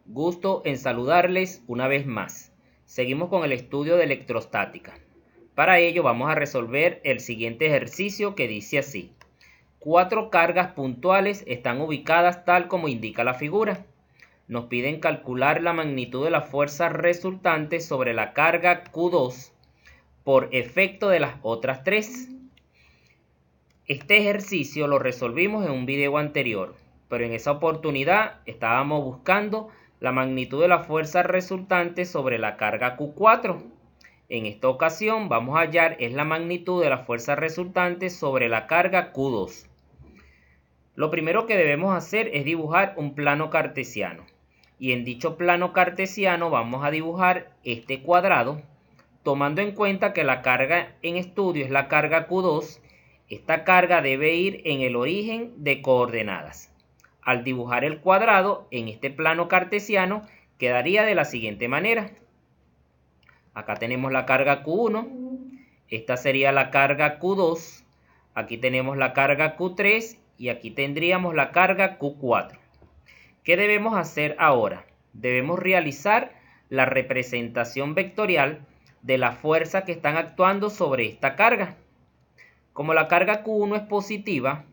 Gusto en saludarles una vez más. Seguimos con el estudio de electrostática. Para ello vamos a resolver el siguiente ejercicio que dice así. 4 cargas puntuales están ubicadas tal como indica la figura. Nos piden calcular la magnitud de la fuerza resultante sobre la carga Q2 por efecto de las otras 3. Este ejercicio lo resolvimos en un video anterior, pero en esa oportunidad estábamos buscando la magnitud de la fuerza resultante sobre la carga Q4. En esta ocasión vamos a hallar es la magnitud de la fuerza resultante sobre la carga Q2. Lo primero que debemos hacer es dibujar un plano cartesiano. Y en dicho plano cartesiano vamos a dibujar este cuadrado, tomando en cuenta que la carga en estudio es la carga Q2. Esta carga debe ir en el origen de coordenadas. Al dibujar el cuadrado en este plano cartesiano quedaría de la siguiente manera. Acá tenemos la carga Q1, esta sería la carga Q2, aquí tenemos la carga Q3 y aquí tendríamos la carga Q4. ¿Qué debemos hacer ahora? Debemos realizar la representación vectorial de la fuerza que están actuando sobre esta carga. Como la carga Q1 es positiva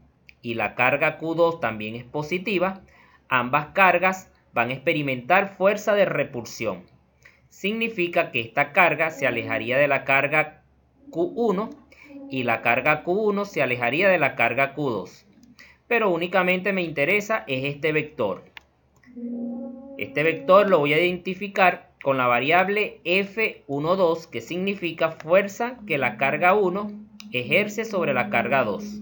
y la carga Q2 también es positiva, ambas cargas van a experimentar fuerza de repulsión. Significa que esta carga se alejaría de la carga Q1 y la carga Q1 se alejaría de la carga Q2. Pero únicamente me interesa es este vector. Este vector lo voy a identificar con la variable F12, que significa fuerza que la carga 1 ejerce sobre la carga 2.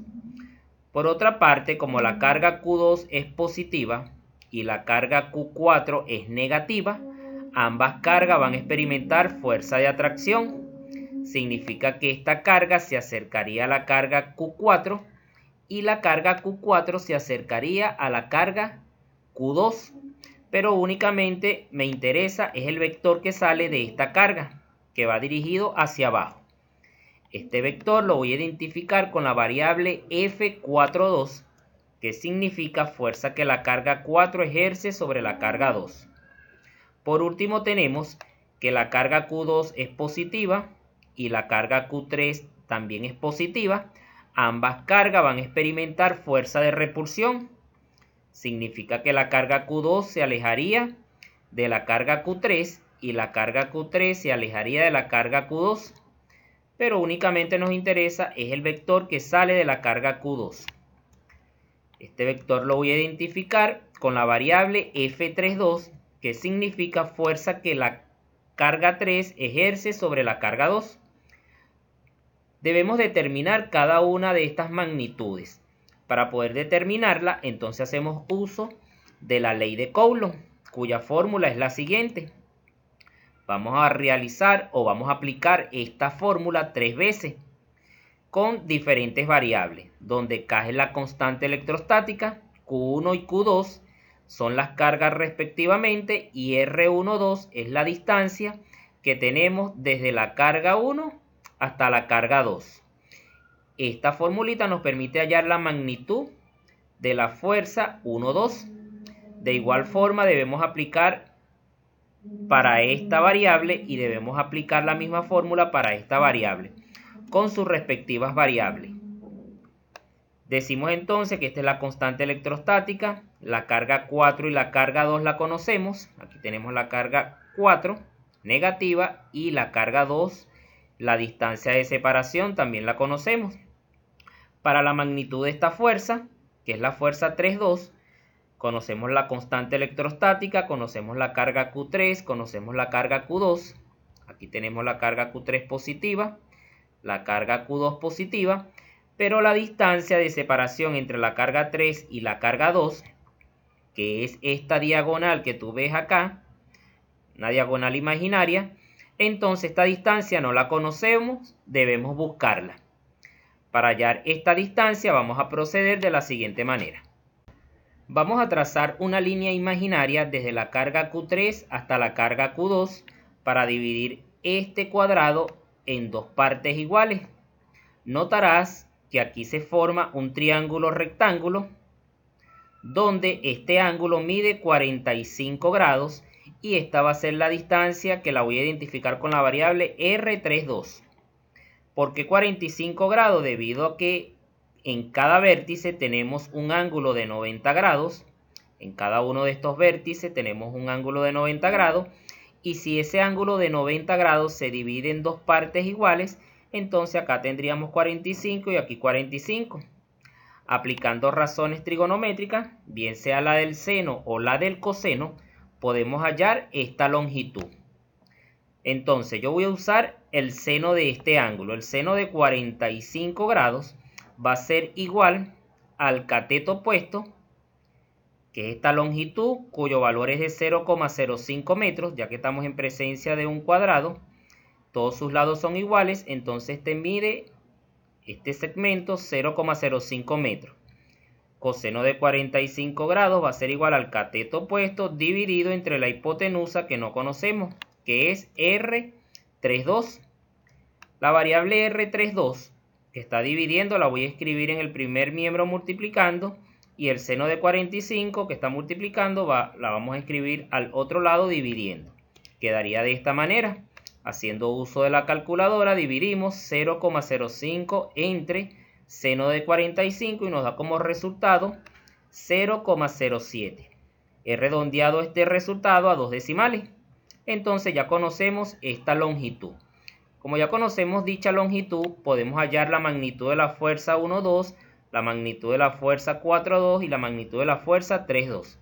Por otra parte, como la carga Q2 es positiva y la carga Q4 es negativa, ambas cargas van a experimentar fuerza de atracción. Significa que esta carga se acercaría a la carga Q4 y la carga Q4 se acercaría a la carga Q2. Pero únicamente me interesa es el vector que sale de esta carga, que va dirigido hacia abajo. Este vector lo voy a identificar con la variable F42, que significa fuerza que la carga 4 ejerce sobre la carga 2. Por último tenemos que la carga Q2 es positiva y la carga Q3 también es positiva. Ambas cargas van a experimentar fuerza de repulsión. Significa que la carga Q2 se alejaría de la carga Q3 y la carga Q3 se alejaría de la carga Q2. Pero únicamente nos interesa es el vector que sale de la carga Q2. Este vector lo voy a identificar con la variable F32, que significa fuerza que la carga 3 ejerce sobre la carga 2. Debemos determinar cada una de estas magnitudes. Para poder determinarla, entonces hacemos uso de la ley de Coulomb, cuya fórmula es la siguiente. Vamos a realizar o vamos a aplicar esta fórmula 3 veces con diferentes variables, donde K es la constante electrostática, Q1 y Q2 son las cargas respectivamente y R12 es la distancia que tenemos desde la carga 1 hasta la carga 2. Esta formulita nos permite hallar la magnitud de la fuerza 1,2. De igual forma debemos aplicar para esta variable y debemos aplicar la misma fórmula para esta variable con sus respectivas variables. Decimos entonces que esta es la constante electrostática, la carga 4 y la carga 2 la conocemos. Aquí tenemos la carga 4 negativa y la carga 2, la distancia de separación también la conocemos. Para la magnitud de esta fuerza, que es la fuerza 3,2, conocemos la constante electrostática, conocemos la carga Q3, conocemos la carga Q2. Aquí tenemos la carga Q3 positiva, la carga Q2 positiva, pero la distancia de separación entre la carga 3 y la carga 2, que es esta diagonal que tú ves acá, una diagonal imaginaria, entonces esta distancia no la conocemos, debemos buscarla. Para hallar esta distancia vamos a proceder de la siguiente manera. Vamos a trazar una línea imaginaria desde la carga Q3 hasta la carga Q2 para dividir este cuadrado en dos partes iguales. Notarás que aquí se forma un triángulo rectángulo donde este ángulo mide 45 grados y esta va a ser la distancia que la voy a identificar con la variable R32. ¿Por qué 45 grados? Debido a que en cada vértice tenemos un ángulo de 90 grados. En cada uno de estos vértices tenemos un ángulo de 90 grados. Y si ese ángulo de 90 grados se divide en dos partes iguales, entonces acá tendríamos 45 y aquí 45. Aplicando razones trigonométricas, bien sea la del seno o la del coseno, podemos hallar esta longitud. Entonces yo voy a usar el seno de este ángulo. El seno de 45 grados va a ser igual al cateto opuesto, que es esta longitud, cuyo valor es de 0,05 metros, ya que estamos en presencia de un cuadrado. Todos sus lados son iguales, entonces mide este segmento 0,05 metros. Coseno de 45 grados va a ser igual al cateto opuesto dividido entre la hipotenusa que no conocemos, que es R32. La variable R32 que está dividiendo la voy a escribir en el primer miembro multiplicando, y el seno de 45 que está multiplicando la vamos a escribir al otro lado dividiendo. Quedaría de esta manera. Haciendo uso de la calculadora dividimos 0,05 entre seno de 45 y nos da como resultado 0,07. He redondeado este resultado a dos decimales. Entonces ya conocemos esta longitud. Como ya conocemos dicha longitud, podemos hallar la magnitud de la fuerza 1,2, la magnitud de la fuerza 4,2 y la magnitud de la fuerza 3,2.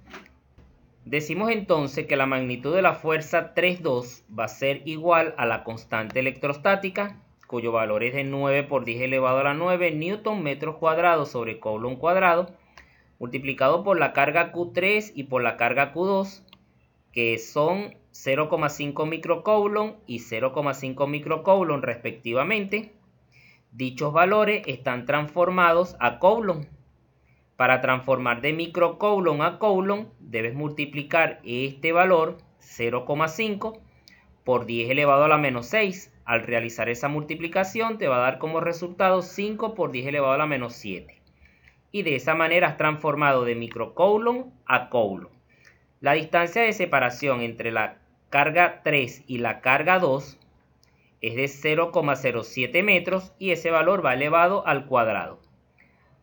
Decimos entonces que la magnitud de la fuerza 3,2 va a ser igual a la constante electrostática, cuyo valor es de 9 por 10 elevado a la 9 newton metros cuadrados sobre coulomb cuadrado, multiplicado por la carga Q3 y por la carga Q2, que son 0,5 microcoulomb y 0,5 microcoulomb respectivamente. Dichos valores están transformados a coulomb. Para transformar de microcoulomb a coulomb, debes multiplicar este valor 0,5 por 10 elevado a la menos 6. Al realizar esa multiplicación te va a dar como resultado 5 por 10 elevado a la menos 7. Y de esa manera has transformado de microcoulomb a coulomb. La distancia de separación entre la carga 3 y la carga 2 es de 0,07 metros y ese valor va elevado al cuadrado.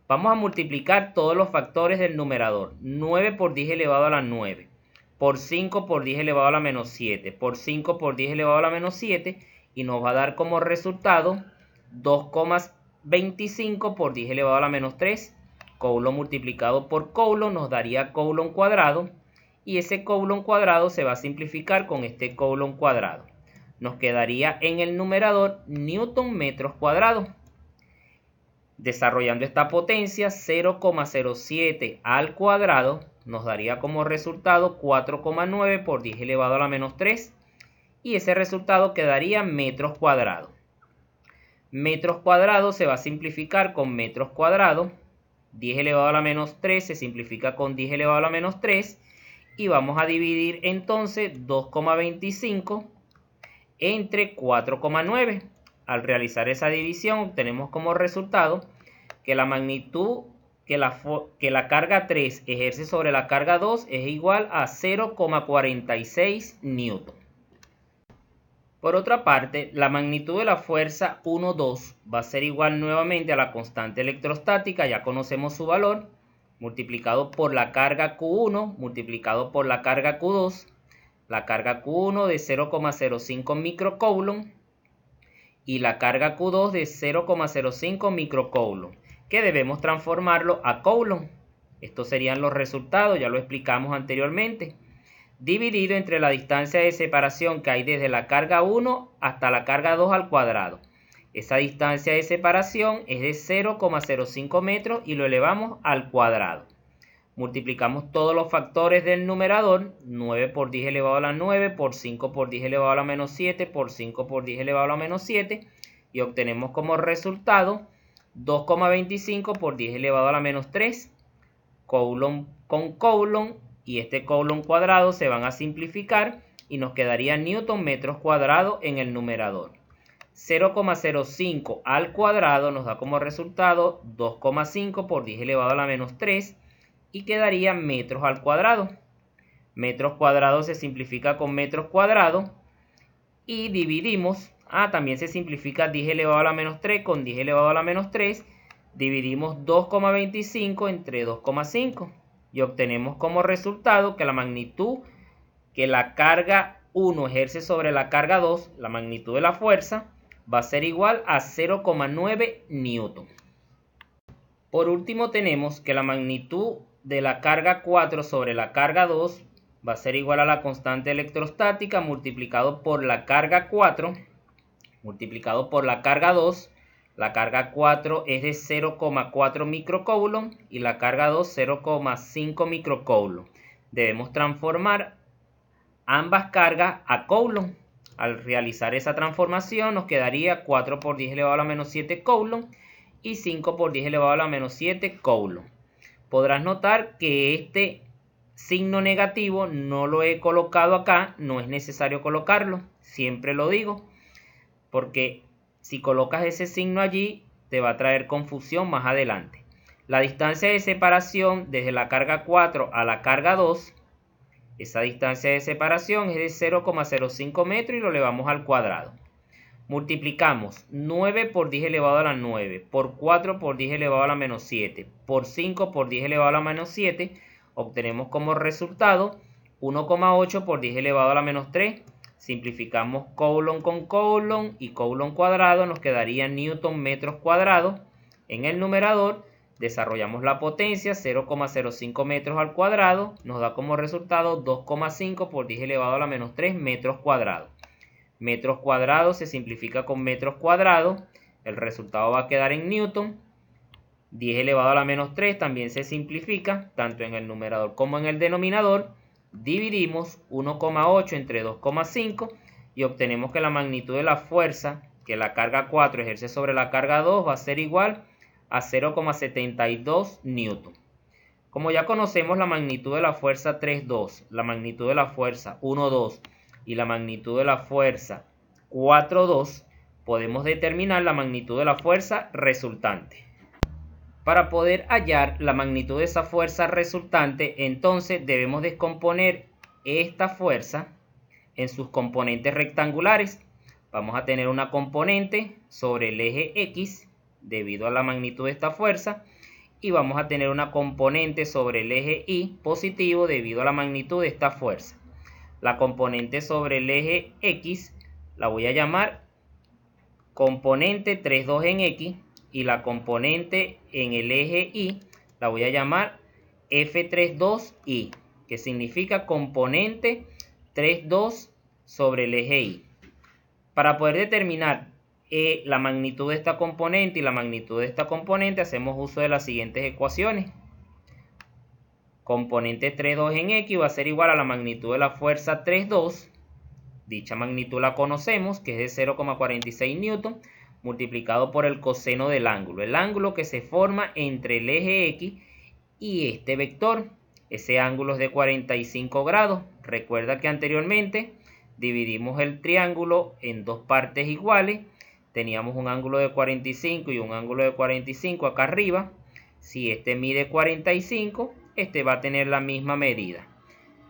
Vamos a multiplicar todos los factores del numerador. 9 por 10 elevado a la 9, por 5 por 10 elevado a la menos 7, por 5 por 10 elevado a la menos 7, y nos va a dar como resultado 2,25 por 10 elevado a la menos 3. Coulomb multiplicado por coulomb nos daría coulomb cuadrado, y ese coulomb cuadrado se va a simplificar con este coulomb cuadrado. Nos quedaría en el numerador newton metros cuadrados. Desarrollando esta potencia, 0,07 al cuadrado nos daría como resultado 4,9 por 10 elevado a la menos 3. Y ese resultado quedaría metros cuadrados. Metros cuadrados se va a simplificar con metros cuadrados. 10 elevado a la menos 3 se simplifica con 10 elevado a la menos 3. Y vamos a dividir entonces 2,25 entre 4,9. Al realizar esa división obtenemos como resultado que la magnitud que la carga 3 ejerce sobre la carga 2 es igual a 0,46 newton. Por otra parte, la magnitud de la fuerza 1,2 va a ser igual nuevamente a la constante electrostática, ya conocemos su valor, multiplicado por la carga Q1, multiplicado por la carga Q2, la carga Q1 de 0,05 microcoulomb y la carga Q2 de 0,05 microcoulomb, que debemos transformarlo a coulomb. Estos serían los resultados, ya lo explicamos anteriormente, dividido entre la distancia de separación que hay desde la carga 1 hasta la carga 2 al cuadrado. Esa distancia de separación es de 0,05 metros y lo elevamos al cuadrado. Multiplicamos todos los factores del numerador, 9 por 10 elevado a la 9, por 5 por 10 elevado a la menos 7, por 5 por 10 elevado a la menos 7, y obtenemos como resultado 2,25 por 10 elevado a la menos 3, coulomb con coulomb, y este coulomb cuadrado se van a simplificar y nos quedaría newton metros cuadrados en el numerador. 0,05 al cuadrado nos da como resultado 2,5 por 10 elevado a la menos 3, y quedaría metros al cuadrado. Metros cuadrados se simplifica con metros cuadrados y dividimos. También se simplifica 10 elevado a la menos 3 con 10 elevado a la menos 3. Dividimos 2,25 entre 2,5 y obtenemos como resultado que la magnitud que la carga 1 ejerce sobre la carga 2, la magnitud de la fuerza, va a ser igual a 0,9 newton. Por último tenemos que la magnitud de la carga 4 sobre la carga 2 va a ser igual a la constante electrostática multiplicado por la carga 4 multiplicado por la carga 2. La carga 4 es de 0,4 microcoulomb y la carga 2 0,5 microcoulomb. Debemos transformar ambas cargas a coulomb. Al realizar esa transformación nos quedaría 4 por 10 elevado a la menos 7 coulomb y 5 por 10 elevado a la menos 7 coulomb. Podrás notar que este signo negativo no lo he colocado acá, no es necesario colocarlo, siempre lo digo, porque si colocas ese signo allí te va a traer confusión más adelante. La distancia de separación desde la carga 4 a la carga 2, esa distancia de separación es de 0,05 metros y lo elevamos al cuadrado. Multiplicamos 9 por 10 elevado a la 9, por 4 por 10 elevado a la menos 7, por 5 por 10 elevado a la menos 7, obtenemos como resultado 1,8 por 10 elevado a la menos 3. Simplificamos coulomb con coulomb y coulomb cuadrado, nos quedaría newton metros cuadrados. En el numerador desarrollamos la potencia 0,05 metros al cuadrado, nos da como resultado 2,5 por 10 elevado a la menos 3 metros cuadrados. Metros cuadrados se simplifica con metros cuadrados, el resultado va a quedar en newton. 10 elevado a la menos 3 también se simplifica, tanto en el numerador como en el denominador. Dividimos 1,8 entre 2,5 y obtenemos que la magnitud de la fuerza que la carga 4 ejerce sobre la carga 2 va a ser igual a 0,72 newton. Como ya conocemos la magnitud de la fuerza 3,2, la magnitud de la fuerza 1,2 y la magnitud de la fuerza 4,2, podemos determinar la magnitud de la fuerza resultante. Para poder hallar la magnitud de esa fuerza resultante, entonces debemos descomponer esta fuerza en sus componentes rectangulares. Vamos a tener una componente sobre el eje X debido a la magnitud de esta fuerza y vamos a tener una componente sobre el eje Y positivo debido a la magnitud de esta fuerza. La componente sobre el eje X la voy a llamar componente 3,2 en X y la componente en el eje Y la voy a llamar F3,2Y, que significa componente 3,2 sobre el eje Y. Para poder determinar la magnitud de esta componente y la magnitud de esta componente, hacemos uso de las siguientes ecuaciones. Componente 3,2 en X va a ser igual a la magnitud de la fuerza 3,2. Dicha magnitud la conocemos, que es de 0,46 newton, multiplicado por el coseno del ángulo. El ángulo que se forma entre el eje X y este vector. Ese ángulo es de 45 grados. Recuerda que anteriormente dividimos el triángulo en dos partes iguales. Teníamos un ángulo de 45 y un ángulo de 45 acá arriba. Si este mide 45, este va a tener la misma medida.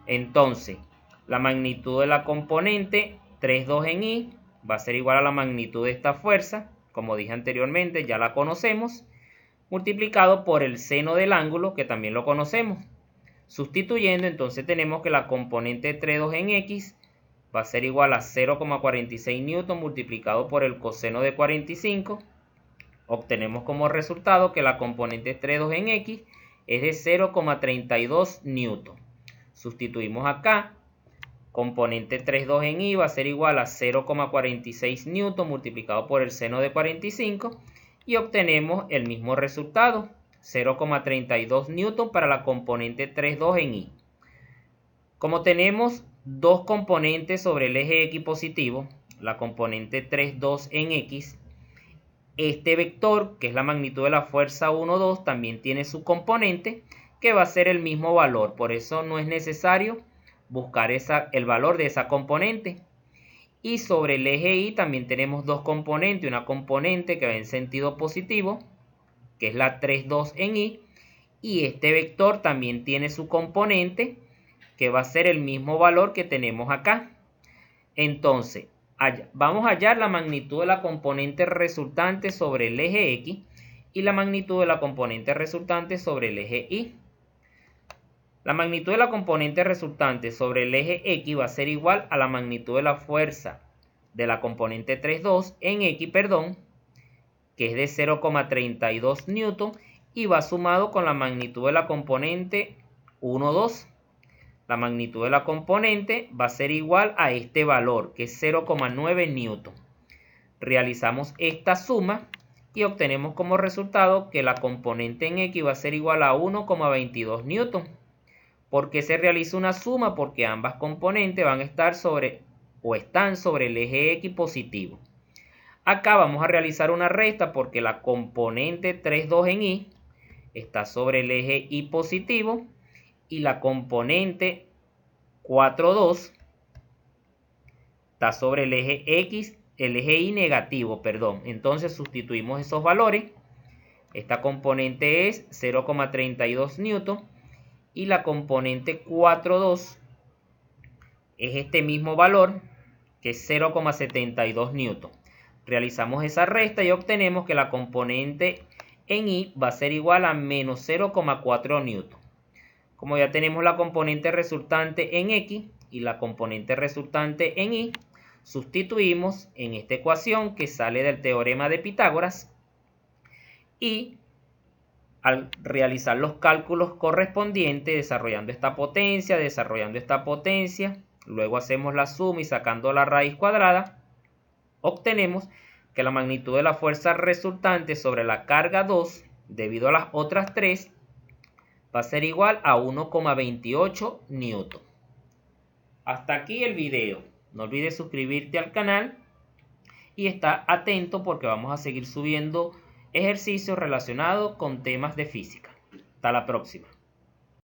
Entonces, la magnitud de la componente 3,2 en Y va a ser igual a la magnitud de esta fuerza, como dije anteriormente, ya la conocemos, multiplicado por el seno del ángulo, que también lo conocemos. Sustituyendo, entonces tenemos que la componente 3,2 en X va a ser igual a 0,46 newton multiplicado por el coseno de 45. Obtenemos como resultado que la componente 3,2 en X es de 0,32 newton. Sustituimos acá. Componente 3,2 en Y va a ser igual a 0,46 newton multiplicado por el seno de 45 y obtenemos el mismo resultado, 0,32 newton para la componente 3,2 en Y. Como tenemos dos componentes sobre el eje X positivo, la componente 3,2 en X, este vector, que es la magnitud de la fuerza 1,2, también tiene su componente, que va a ser el mismo valor. Por eso no es necesario buscar el valor de esa componente. Y sobre el eje Y también tenemos dos componentes. Una componente que va en sentido positivo, que es la 3,2 en Y, y este vector también tiene su componente, que va a ser el mismo valor que tenemos acá. Entonces, vamos a hallar la magnitud de la componente resultante sobre el eje X y la magnitud de la componente resultante sobre el eje Y. La magnitud de la componente resultante sobre el eje X va a ser igual a la magnitud de la fuerza de la componente 3,2 en X, que es de 0,32 newton, y va sumado con la magnitud de la componente 1,2. La magnitud de la componente va a ser igual a este valor, que es 0,9 newton. Realizamos esta suma y obtenemos como resultado que la componente en X va a ser igual a 1,22 newton. ¿Por qué se realiza una suma? Porque ambas componentes van a estar están sobre el eje X positivo. Acá vamos a realizar una resta porque la componente 3,2 en Y está sobre el eje Y positivo y la componente 4,2 está sobre el eje X, el eje Y negativo, perdón. Entonces sustituimos esos valores. Esta componente es 0,32 newton y la componente 4,2 es este mismo valor, que es 0,72 newton. Realizamos esa resta y obtenemos que la componente en Y va a ser igual a menos 0,4 newton. Como ya tenemos la componente resultante en X y la componente resultante en Y, sustituimos en esta ecuación que sale del teorema de Pitágoras y al realizar los cálculos correspondientes, desarrollando esta potencia, luego hacemos la suma y sacando la raíz cuadrada, obtenemos que la magnitud de la fuerza resultante sobre la carga 2, debido a las otras 3, va a ser igual a 1,28 newton. Hasta aquí el video. No olvides suscribirte al canal y estar atento porque vamos a seguir subiendo ejercicios relacionados con temas de física. Hasta la próxima.